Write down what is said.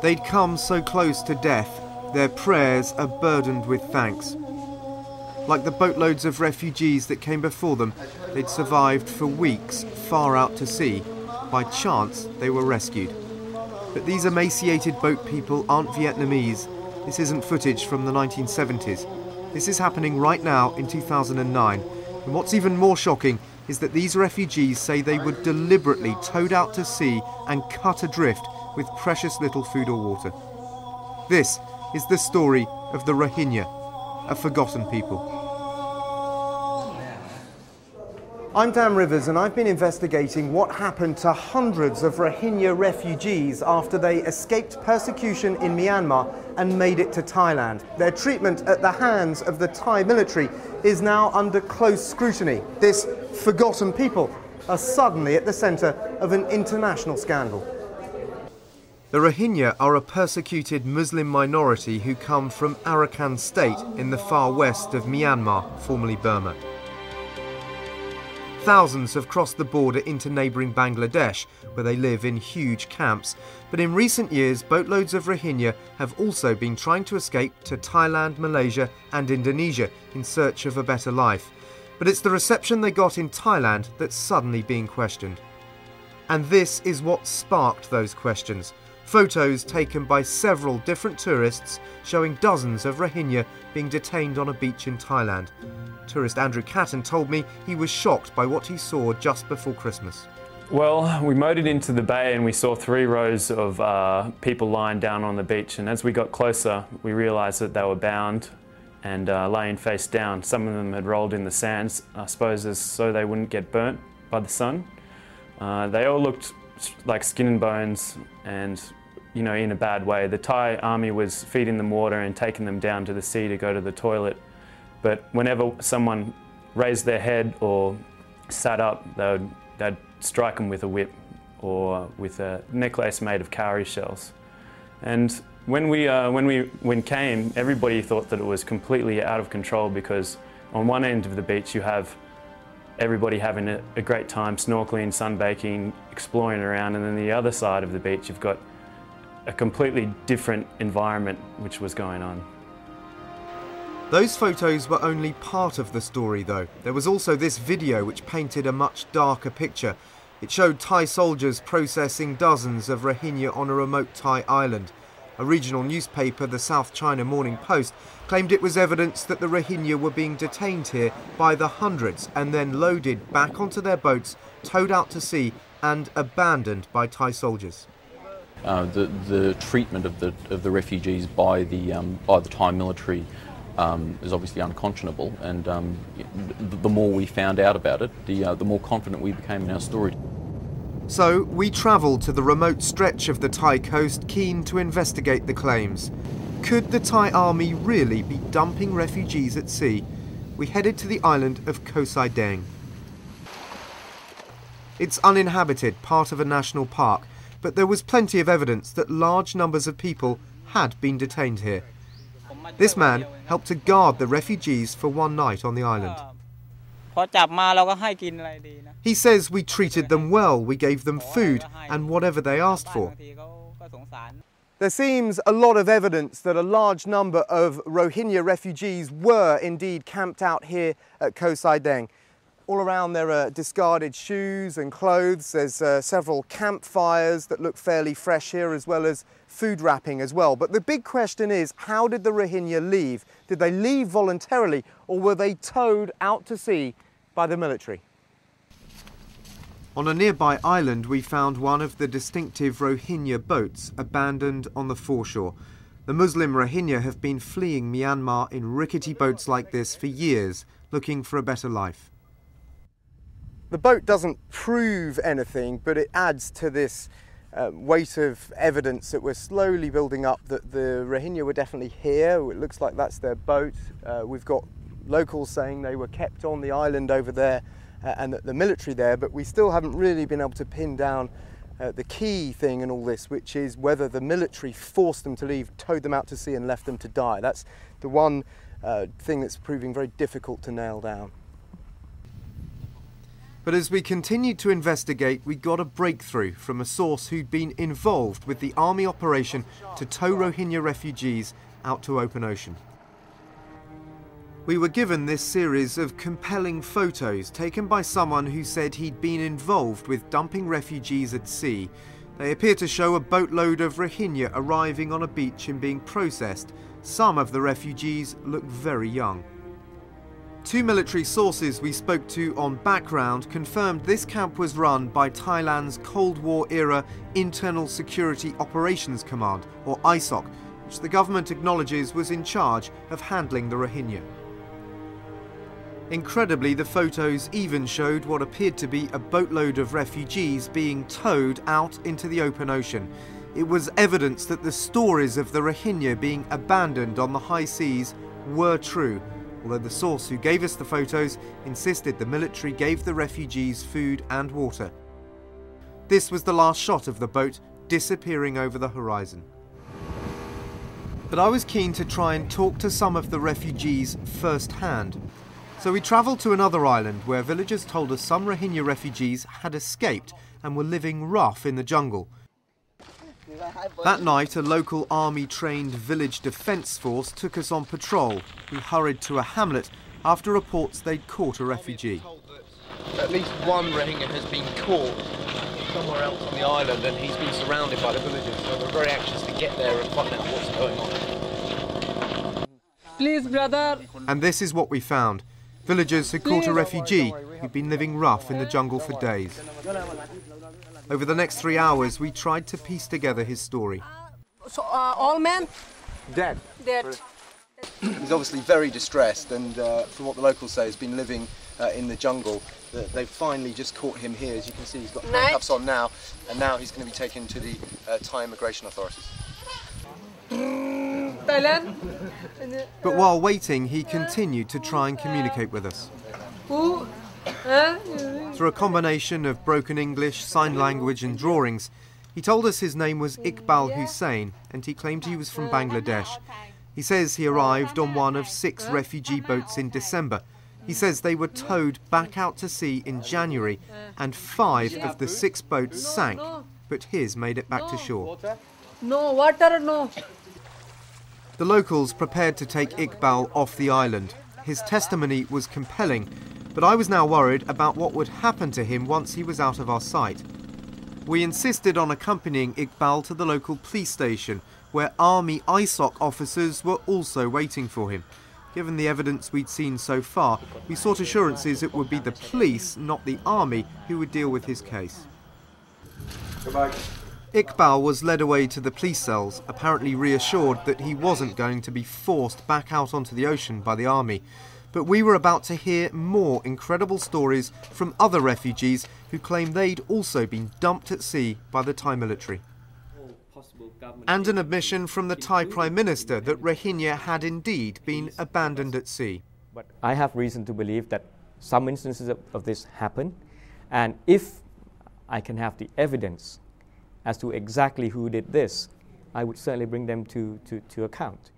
They'd come so close to death, their prayers are burdened with thanks. Like the boatloads of refugees that came before them, they'd survived for weeks far out to sea. By chance, they were rescued. But these emaciated boat people aren't Vietnamese. This isn't footage from the 1970s. This is happening right now in 2009. And what's even more shocking is that these refugees say they were deliberately towed out to sea and cut adrift with precious little food or water. This is the story of the Rohingya, a forgotten people. I'm Dan Rivers and I've been investigating what happened to hundreds of Rohingya refugees after they escaped persecution in Myanmar and made it to Thailand. Their treatment at the hands of the Thai military is now under close scrutiny. This forgotten people are suddenly at the centre of an international scandal. The Rohingya are a persecuted Muslim minority who come from Arakan State in the far west of Myanmar, formerly Burma. Thousands have crossed the border into neighbouring Bangladesh, where they live in huge camps. But in recent years, boatloads of Rohingya have also been trying to escape to Thailand, Malaysia and Indonesia in search of a better life. But it's the reception they got in Thailand that's suddenly being questioned. And this is what sparked those questions. Photos taken by several different tourists showing dozens of Rohingya being detained on a beach in Thailand. Tourist Andrew Catton told me he was shocked by what he saw just before Christmas. Well, we motored into the bay and we saw 3 rows of people lying down on the beach, and as we got closer we realised that they were bound and laying face down. Some of them had rolled in the sands, I suppose so they wouldn't get burnt by the sun. They all looked like skin and bones and, you know, in a bad way. The Thai army was feeding them water and taking them down to the sea to go to the toilet. But whenever someone raised their head or sat up, they'd strike them with a whip or with a necklace made of cowrie shells. And when we came, everybody thought that it was completely out of control, because on one end of the beach you have everybody having a great time snorkeling, sunbaking, exploring around, and then the other side of the beach you've got a completely different environment which was going on. Those photos were only part of the story though. There was also this video which painted a much darker picture. It showed Thai soldiers processing dozens of Rohingya on a remote Thai island. A regional newspaper, the South China Morning Post, claimed it was evidence that the Rohingya were being detained here by the hundreds and then loaded back onto their boats, towed out to sea and abandoned by Thai soldiers. The treatment of the refugees by the Thai military is obviously unconscionable, and the more we found out about it, the more confident we became in our story. So we travelled to the remote stretch of the Thai coast, keen to investigate the claims. Could the Thai army really be dumping refugees at sea? We headed to the island of Koh Sai Dang. It's uninhabited, part of a national park, but there was plenty of evidence that large numbers of people had been detained here. This man helped to guard the refugees for one night on the island. He says we treated them well, we gave them food and whatever they asked for. There seems a lot of evidence that a large number of Rohingya refugees were indeed camped out here at Koh Sai Dang. All around there are discarded shoes and clothes. There's several campfires that look fairly fresh here, as well as food wrapping as well. But the big question is, how did the Rohingya leave? Did they leave voluntarily, or were they towed out to sea by the military? On a nearby island, we found one of the distinctive Rohingya boats abandoned on the foreshore. The Muslim Rohingya have been fleeing Myanmar in rickety boats like this for years, looking for a better life. The boat doesn't prove anything, but it adds to this weight of evidence that we're slowly building up that the Rohingya were definitely here. It looks like that's their boat. We've got locals saying they were kept on the island over there and that the military there, but we still haven't really been able to pin down the key thing in all this, which is whether the military forced them to leave, towed them out to sea and left them to die. That's the one thing that's proving very difficult to nail down. But as we continued to investigate, we got a breakthrough from a source who'd been involved with the army operation to tow Rohingya refugees out to open ocean. We were given this series of compelling photos taken by someone who said he'd been involved with dumping refugees at sea. They appear to show a boatload of Rohingya arriving on a beach and being processed. Some of the refugees look very young. Two military sources we spoke to on Background confirmed this camp was run by Thailand's Cold War-era Internal Security Operations Command, or ISOC, which the government acknowledges was in charge of handling the Rohingya. Incredibly, the photos even showed what appeared to be a boatload of refugees being towed out into the open ocean. It was evidence that the stories of the Rohingya being abandoned on the high seas were true, although the source who gave us the photos insisted the military gave the refugees food and water. This was the last shot of the boat disappearing over the horizon. But I was keen to try and talk to some of the refugees firsthand. So we travelled to another island where villagers told us some Rohingya refugees had escaped and were living rough in the jungle. That night, a local army-trained village defence force took us on patrol. We hurried to a hamlet after reports they'd caught a refugee. At least one Rohingya has been caught somewhere else on the island and he's been surrounded by the villagers, so we're very anxious to get there and find out what's going on. Please, brother. And this is what we found. Villagers had caught a refugee who'd been living rough in the jungle for days. Over the next 3 hours, we tried to piece together his story. So, all men? Dead. Dead. He's obviously very distressed, and from what the locals say, has been living in the jungle. They've finally just caught him here. As you can see, he's got handcuffs on now, and now he's going to be taken to the Thai immigration authorities. Thailand. But while waiting, he continued to try and communicate with us. Who? Through a combination of broken English, sign language and drawings, he told us his name was Iqbal Hussain and he claimed he was from Bangladesh. He says he arrived on one of 6 refugee boats in December. He says they were towed back out to sea in January and 5 of the 6 boats sank, but his made it back to shore. No, water, no. The locals prepared to take Iqbal off the island. His testimony was compelling, but I was now worried about what would happen to him once he was out of our sight. We insisted on accompanying Iqbal to the local police station, where Army ISOC officers were also waiting for him. Given the evidence we'd seen so far, we sought assurances it would be the police, not the army, who would deal with his case. Goodbye. Iqbal was led away to the police cells, apparently reassured that he wasn't going to be forced back out onto the ocean by the army. But we were about to hear more incredible stories from other refugees who claim they'd also been dumped at sea by the Thai military. And an admission from the Thai Prime Minister that Rohingya had indeed been abandoned at sea. But I have reason to believe that some instances of this happen, and if I can have the evidence as to exactly who did this, I would certainly bring them to account.